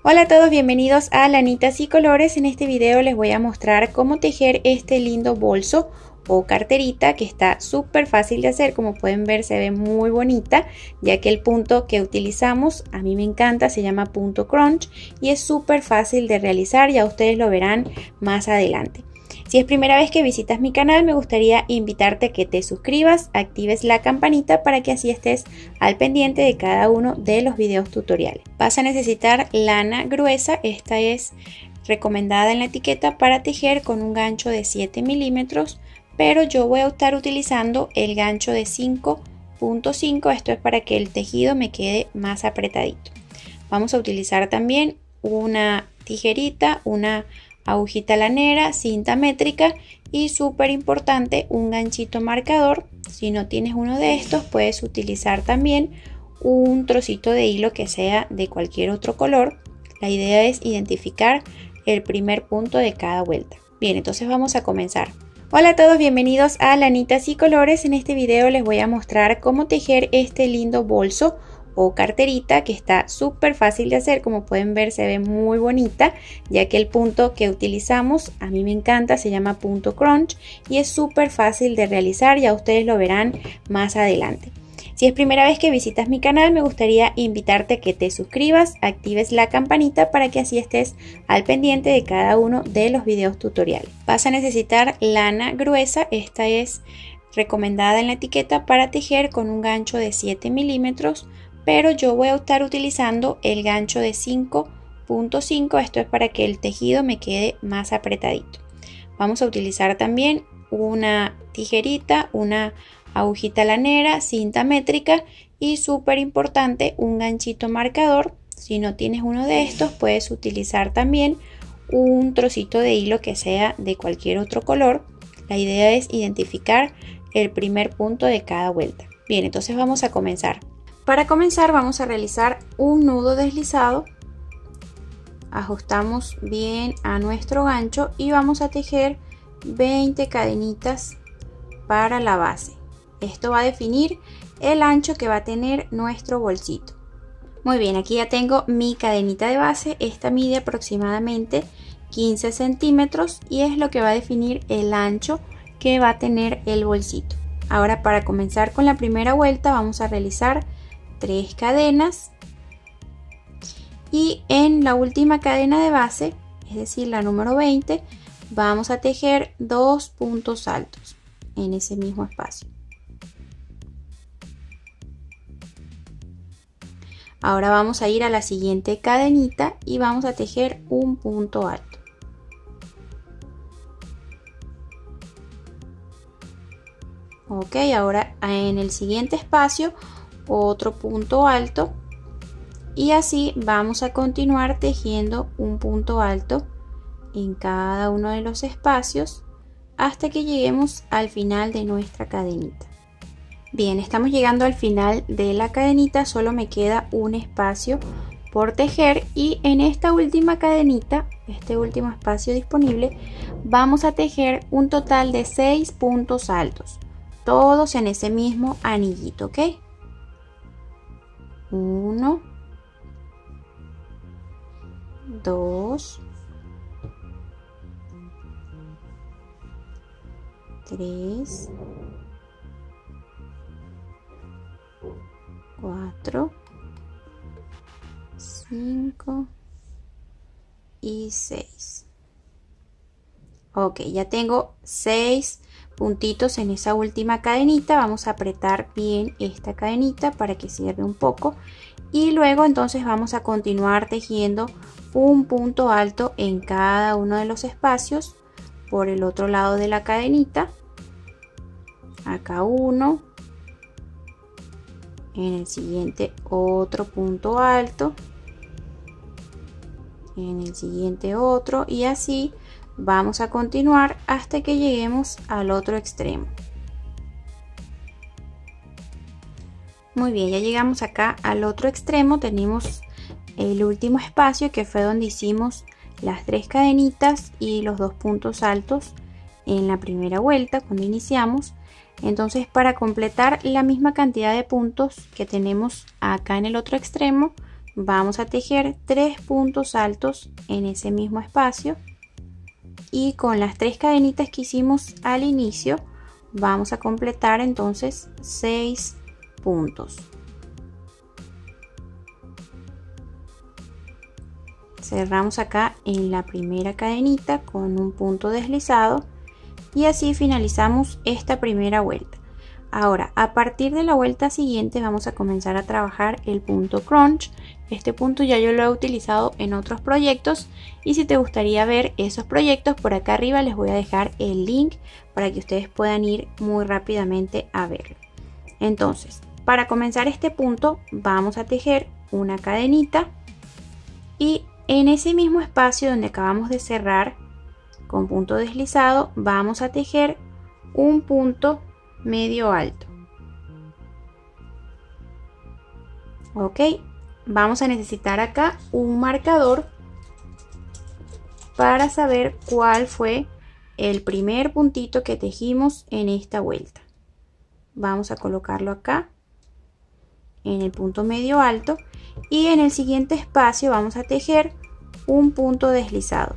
Hola a todos, bienvenidos a Lanitas y Colores. En este video les voy a mostrar cómo tejer este lindo bolso o carterita que está súper fácil de hacer. Como pueden ver, se ve muy bonita, ya que el punto que utilizamos a mí me encanta, se llama punto crunch y es súper fácil de realizar. Ya ustedes lo verán más adelante. Si es primera vez que visitas mi canal, me gustaría invitarte a que te suscribas, actives la campanita para que así estés al pendiente de cada uno de los videos tutoriales. Vas a necesitar lana gruesa, esta es recomendada en la etiqueta para tejer con un gancho de 7 milímetros, pero yo voy a estar utilizando el gancho de 5.5, esto es para que el tejido me quede más apretadito. Vamos a utilizar también una tijerita, una agujita lanera, cinta métrica y súper importante, un ganchito marcador. Si no tienes uno de estos, puedes utilizar también un trocito de hilo que sea de cualquier otro color. La idea es identificar el primer punto de cada vuelta. Bien, entonces vamos a comenzar. Hola a todos, bienvenidos a Lanitas y Colores. En este video les voy a mostrar cómo tejer este lindo bolso o carterita que está súper fácil de hacer. Como pueden ver, se ve muy bonita, ya que el punto que utilizamos a mí me encanta, se llama punto crunch y es súper fácil de realizar. Ya ustedes lo verán más adelante. Si es primera vez que visitas mi canal, me gustaría invitarte a que te suscribas, actives la campanita para que así estés al pendiente de cada uno de los videos tutoriales. Vas a necesitar lana gruesa, esta es recomendada en la etiqueta para tejer con un gancho de 7 milímetros, pero yo voy a estar utilizando el gancho de 5.5, esto es para que el tejido me quede más apretadito. Vamos a utilizar también una tijerita, una agujita lanera, cinta métrica y súper importante, un ganchito marcador. Si no tienes uno de estos, puedes utilizar también un trocito de hilo que sea de cualquier otro color. La idea es identificar el primer punto de cada vuelta. Bien, entonces vamos a comenzar. Para comenzar vamos a realizar un nudo deslizado, ajustamos bien a nuestro gancho y vamos a tejer 20 cadenitas para la base. Esto va a definir el ancho que va a tener nuestro bolsito. Muy bien, aquí ya tengo mi cadenita de base, esta mide aproximadamente 15 centímetros y es lo que va a definir el ancho que va a tener el bolsito. Ahora, para comenzar con la primera vuelta vamos a realizar 3 cadenas y en la última cadena de base, es decir la número 20, vamos a tejer 2 puntos altos en ese mismo espacio. Ahora vamos a ir a la siguiente cadenita y vamos a tejer un punto alto. Ok, ahora en el siguiente espacio otro punto alto y así vamos a continuar tejiendo un punto alto en cada uno de los espacios hasta que lleguemos al final de nuestra cadenita. Bien, estamos llegando al final de la cadenita, solo me queda un espacio por tejer y en esta última cadenita, este último espacio disponible, vamos a tejer un total de 6 puntos altos, todos en ese mismo anillito, ¿ok? 1, 2, 3, 4, 5 y 6. Ok, ya tengo 6 puntitos en esa última cadenita. Vamos a apretar bien esta cadenita para que cierre un poco y luego entonces vamos a continuar tejiendo un punto alto en cada uno de los espacios por el otro lado de la cadenita. Acá uno, en el siguiente otro punto alto, en el siguiente otro y así vamos a continuar hasta que lleguemos al otro extremo. Muy bien, ya llegamos acá al otro extremo, tenemos el último espacio que fue donde hicimos las 3 cadenitas y los 2 puntos altos en la primera vuelta cuando iniciamos. Entonces, para completar la misma cantidad de puntos que tenemos acá en el otro extremo, vamos a tejer 3 puntos altos en ese mismo espacio y con las 3 cadenitas que hicimos al inicio vamos a completar entonces 6 puntos. Cerramos acá en la primera cadenita con un punto deslizado y así finalizamos esta primera vuelta. Ahora, a partir de la vuelta siguiente vamos a comenzar a trabajar el punto crunch. Este punto ya yo lo he utilizado en otros proyectos y si te gustaría ver esos proyectos, por acá arriba les voy a dejar el link para que ustedes puedan ir muy rápidamente a verlo. Entonces, para comenzar este punto vamos a tejer una cadenita y en ese mismo espacio donde acabamos de cerrar con punto deslizado vamos a tejer un punto medio alto. Ok, vamos a necesitar acá un marcador para saber cuál fue el primer puntito que tejimos en esta vuelta. Vamos a colocarlo acá en el punto medio alto y en el siguiente espacio vamos a tejer un punto deslizado.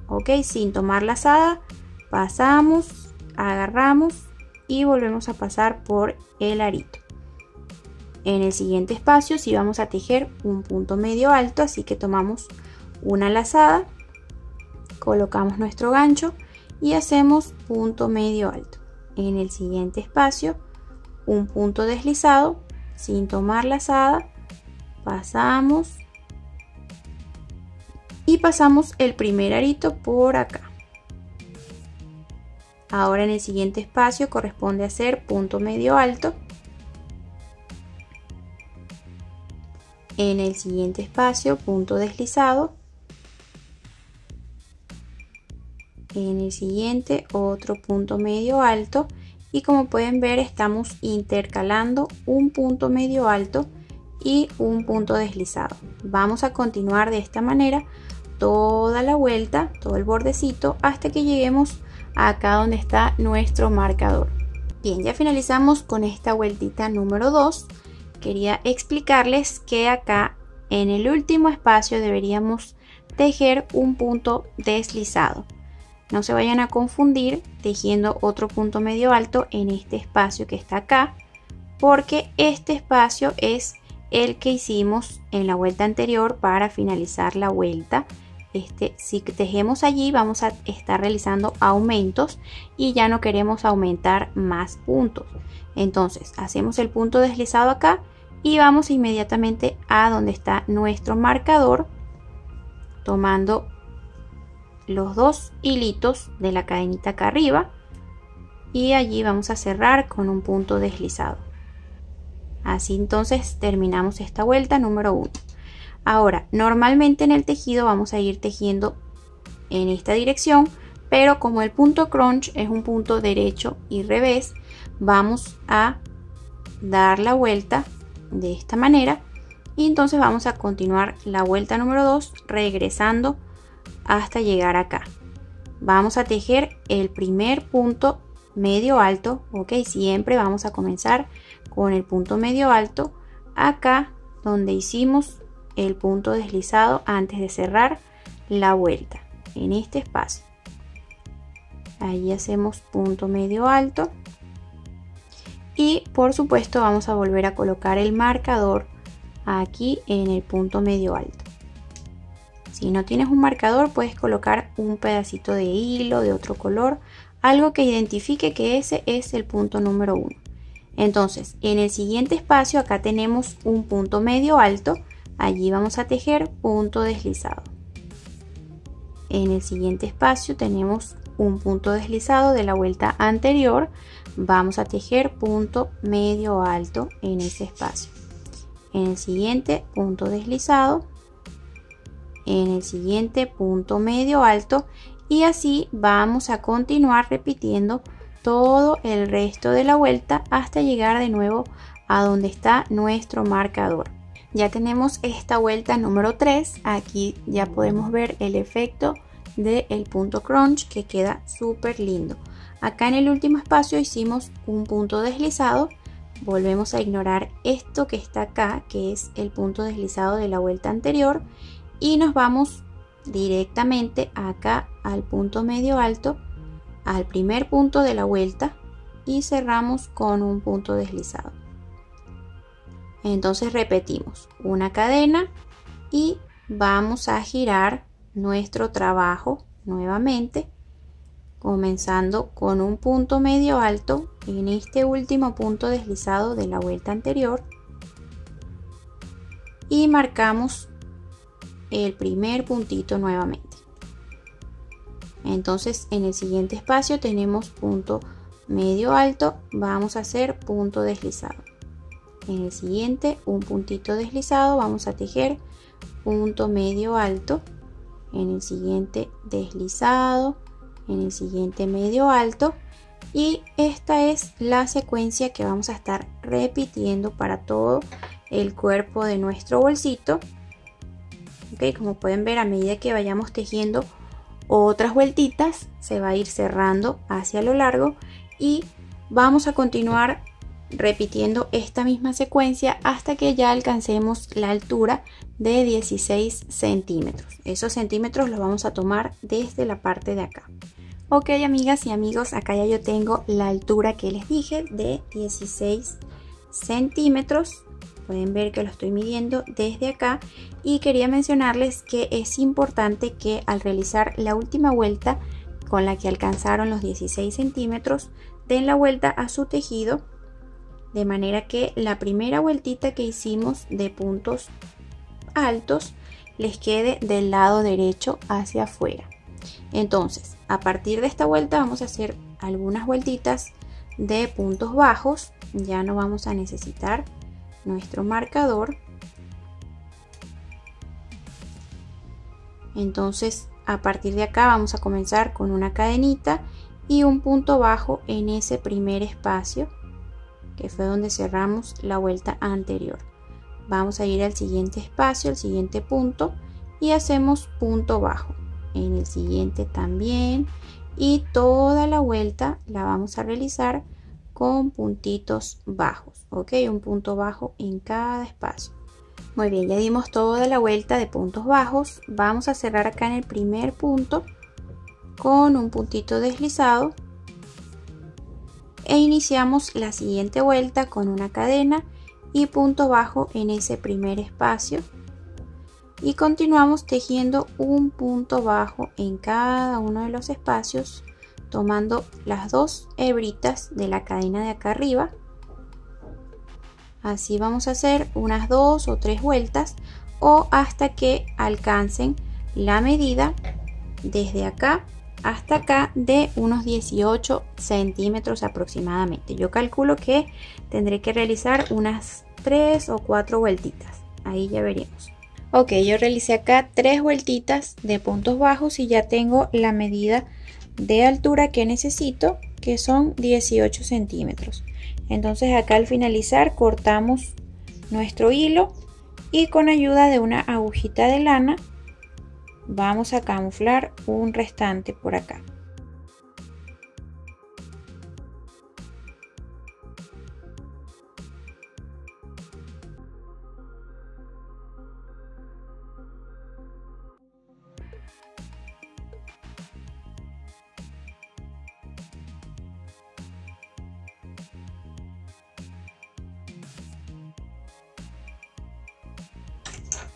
Ok, sin tomar lazada pasamos, agarramos y volvemos a pasar por el arito. En el siguiente espacio sí vamos a tejer un punto medio alto, así que tomamos una lazada, colocamos nuestro gancho y hacemos punto medio alto. En el siguiente espacio un punto deslizado, sin tomar lazada, pasamos y pasamos el primer arito por acá. Ahora en el siguiente espacio corresponde hacer punto medio alto. En el siguiente espacio punto deslizado. En el siguiente otro punto medio alto y como pueden ver estamos intercalando un punto medio alto y un punto deslizado. Vamos a continuar de esta manera toda la vuelta, todo el bordecito hasta que lleguemos acá donde está nuestro marcador. Bien, ya finalizamos con esta vueltita número 2. Quería explicarles que acá en el último espacio deberíamos tejer un punto deslizado. No se vayan a confundir tejiendo otro punto medio alto en este espacio que está acá, porque este espacio es el que hicimos en la vuelta anterior para finalizar la vuelta. Si tejemos allí vamos a estar realizando aumentos y ya no queremos aumentar más puntos. Entonces hacemos el punto deslizado acá y vamos inmediatamente a donde está nuestro marcador, tomando los 2 hilitos de la cadenita acá arriba y allí vamos a cerrar con un punto deslizado. Así entonces terminamos esta vuelta número 1. Ahora, normalmente en el tejido vamos a ir tejiendo en esta dirección, pero como el punto crunch es un punto derecho y revés, vamos a dar la vuelta de esta manera y entonces vamos a continuar la vuelta número 2 regresando hasta llegar acá. Vamos a tejer el primer punto medio alto, ok, siempre vamos a comenzar con el punto medio alto acá donde hicimos el punto deslizado antes de cerrar la vuelta en este espacio. Ahí hacemos punto medio alto y por supuesto vamos a volver a colocar el marcador aquí en el punto medio alto. Si no tienes un marcador puedes colocar un pedacito de hilo de otro color, algo que identifique que ese es el punto número 1. Entonces en el siguiente espacio acá tenemos un punto medio alto. Allí vamos a tejer punto deslizado. En el siguiente espacio tenemos un punto deslizado de la vuelta anterior. Vamos a tejer punto medio alto en ese espacio. En el siguiente punto deslizado. En el siguiente punto medio alto. Y así vamos a continuar repitiendo todo el resto de la vuelta hasta llegar de nuevo a donde está nuestro marcador. Ya tenemos esta vuelta número 3, aquí ya podemos ver el efecto del punto crunch que queda súper lindo. Acá en el último espacio hicimos un punto deslizado, volvemos a ignorar esto que está acá, que es el punto deslizado de la vuelta anterior, y nos vamos directamente acá al punto medio alto, al primer punto de la vuelta, y cerramos con un punto deslizado. Entonces repetimos una cadena y vamos a girar nuestro trabajo nuevamente, comenzando con un punto medio alto en este último punto deslizado de la vuelta anterior, y marcamos el primer puntito nuevamente. Entonces en el siguiente espacio tenemos punto medio alto, vamos a hacer punto deslizado. En el siguiente un puntito deslizado, vamos a tejer punto medio alto. En el siguiente deslizado, en el siguiente medio alto, y esta es la secuencia que vamos a estar repitiendo para todo el cuerpo de nuestro bolsito. ¿Okay? Como pueden ver, a medida que vayamos tejiendo otras vueltitas se va a ir cerrando hacia lo largo, y vamos a continuar repitiendo esta misma secuencia hasta que ya alcancemos la altura de 16 centímetros. Esos centímetros los vamos a tomar desde la parte de acá. Ok, amigas y amigos, acá ya yo tengo la altura que les dije de 16 centímetros. Pueden ver que lo estoy midiendo desde acá, y quería mencionarles que es importante que al realizar la última vuelta con la que alcanzaron los 16 centímetros, den la vuelta a su tejido, de manera que la primera vueltita que hicimos de puntos altos les quede del lado derecho hacia afuera. Entonces, a partir de esta vuelta vamos a hacer algunas vueltitas de puntos bajos. Ya no vamos a necesitar nuestro marcador. Entonces, a partir de acá vamos a comenzar con una cadenita y un punto bajo en ese primer espacio, que fue donde cerramos la vuelta anterior. Vamos a ir al siguiente espacio, al siguiente punto, y hacemos punto bajo. En el siguiente también, y toda la vuelta la vamos a realizar con puntitos bajos, ¿ok? Un punto bajo en cada espacio. Muy bien, ya dimos toda la vuelta de puntos bajos. Vamos a cerrar acá en el primer punto con un puntito deslizado, e iniciamos la siguiente vuelta con una cadena y punto bajo en ese primer espacio, y continuamos tejiendo un punto bajo en cada uno de los espacios, tomando las dos hebritas de la cadena de acá arriba. Así vamos a hacer unas 2 o 3 vueltas, o hasta que alcancen la medida desde acá hasta acá de unos 18 centímetros aproximadamente. Yo calculo que tendré que realizar unas 3 o 4 vueltitas, ahí ya veremos. Ok, yo realicé acá 3 vueltitas de puntos bajos y ya tengo la medida de altura que necesito, que son 18 centímetros. Entonces acá al finalizar cortamos nuestro hilo, y con ayuda de una agujita de lana vamos a camuflar un restante por acá.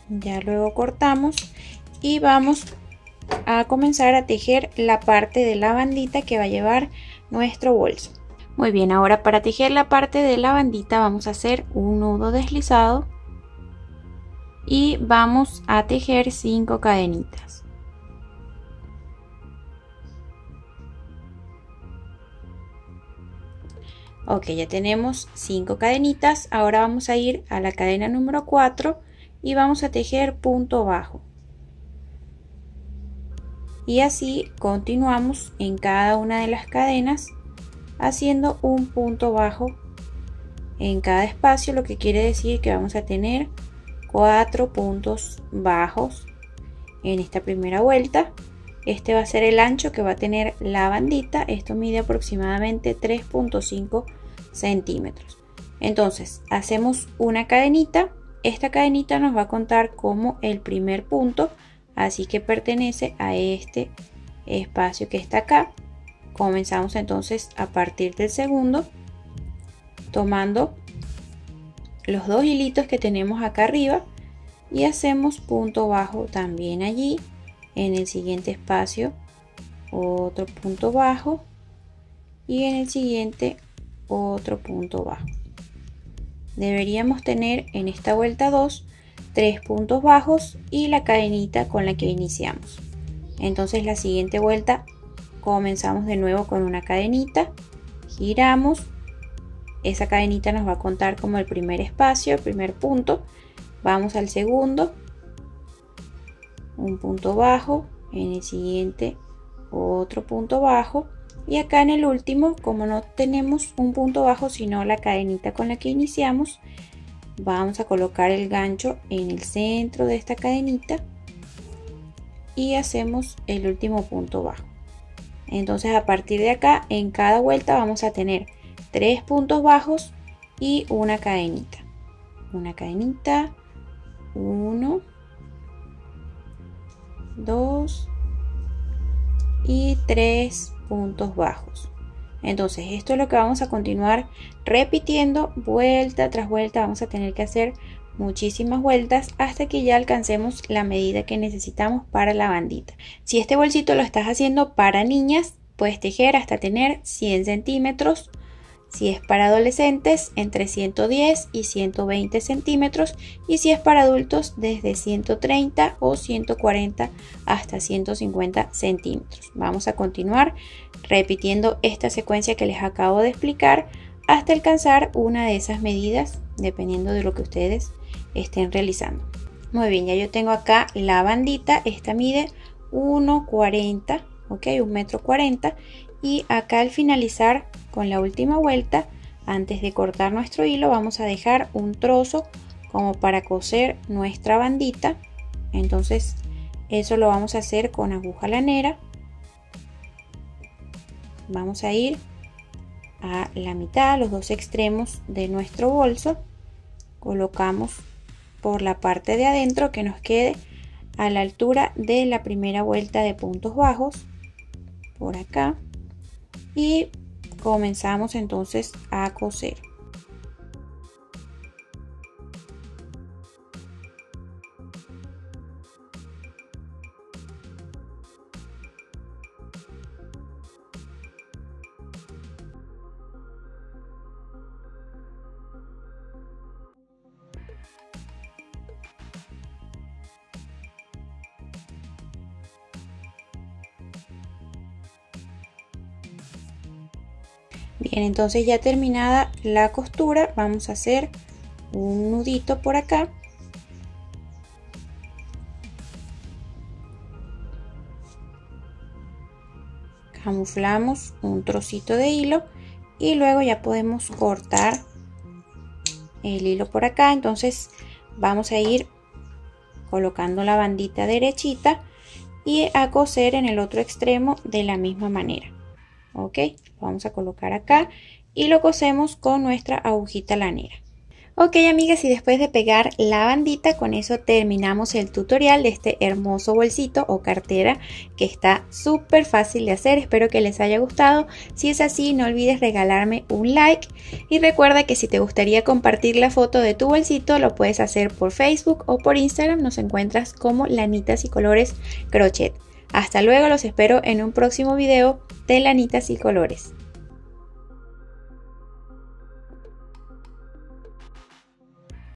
Ya luego cortamos y vamos a comenzar a tejer la parte de la bandita que va a llevar nuestro bolso. Muy bien, ahora para tejer la parte de la bandita vamos a hacer un nudo deslizado y vamos a tejer 5 cadenitas. Ok, ya tenemos 5 cadenitas. Ahora vamos a ir a la cadena número 4 y vamos a tejer punto bajo, y así continuamos en cada una de las cadenas haciendo un punto bajo en cada espacio, lo que quiere decir que vamos a tener 4 puntos bajos en esta primera vuelta. Este va a ser el ancho que va a tener la bandita. Esto mide aproximadamente 3.5 centímetros. Entonces hacemos una cadenita. Esta cadenita nos va a contar como el primer punto, así que pertenece a este espacio que está acá. Comenzamos entonces a partir del segundo, tomando los dos hilitos que tenemos acá arriba y hacemos punto bajo también allí. En el siguiente espacio otro punto bajo y en el siguiente otro punto bajo. Deberíamos tener en esta vuelta 2 3 puntos bajos y la cadenita con la que iniciamos. Entonces la siguiente vuelta comenzamos de nuevo con una cadenita, giramos, esa cadenita nos va a contar como el primer espacio, el primer punto. Vamos al segundo, un punto bajo, en el siguiente otro punto bajo y acá en el último, como no tenemos un punto bajo sino la cadenita con la que iniciamos, vamos a colocar el gancho en el centro de esta cadenita y hacemos el último punto bajo. Entonces a partir de acá en cada vuelta vamos a tener 3 puntos bajos y una cadenita. Una cadenita, 1, 2 y 3 puntos bajos. Entonces esto es lo que vamos a continuar repitiendo vuelta tras vuelta. Vamos a tener que hacer muchísimas vueltas hasta que ya alcancemos la medida que necesitamos para la bandita. Si este bolsito lo estás haciendo para niñas, puedes tejer hasta tener 100 centímetros. Si es para adolescentes, entre 110 y 120 centímetros. Y si es para adultos, desde 130 o 140 hasta 150 centímetros. Vamos a continuar repitiendo esta secuencia que les acabo de explicar hasta alcanzar una de esas medidas, dependiendo de lo que ustedes estén realizando. Muy bien, ya yo tengo acá la bandita. Esta mide 1,40, ok, 1,40 m. Y acá al finalizar con la última vuelta, antes de cortar nuestro hilo, vamos a dejar un trozo como para coser nuestra bandita. Entonces eso lo vamos a hacer con aguja lanera. Vamos a ir a la mitad, los dos extremos de nuestro bolso. Colocamos por la parte de adentro que nos quede a la altura de la primera vuelta de puntos bajos, por acá. Y comenzamos entonces a coser. Bien, entonces ya terminada la costura, vamos a hacer un nudito por acá. Camuflamos un trocito de hilo y luego ya podemos cortar el hilo por acá. Entonces vamos a ir colocando la bandita derechita y a coser en el otro extremo de la misma manera. Ok, lo vamos a colocar acá y lo cosemos con nuestra agujita lanera. Ok, amigas, y después de pegar la bandita, con eso terminamos el tutorial de este hermoso bolsito o cartera que está súper fácil de hacer. Espero que les haya gustado. Si es así, no olvides regalarme un like y recuerda que si te gustaría compartir la foto de tu bolsito, lo puedes hacer por Facebook o por Instagram. Nos encuentras como Lanitas y Colores Crochet. Hasta luego, los espero en un próximo video de Lanitas y Colores.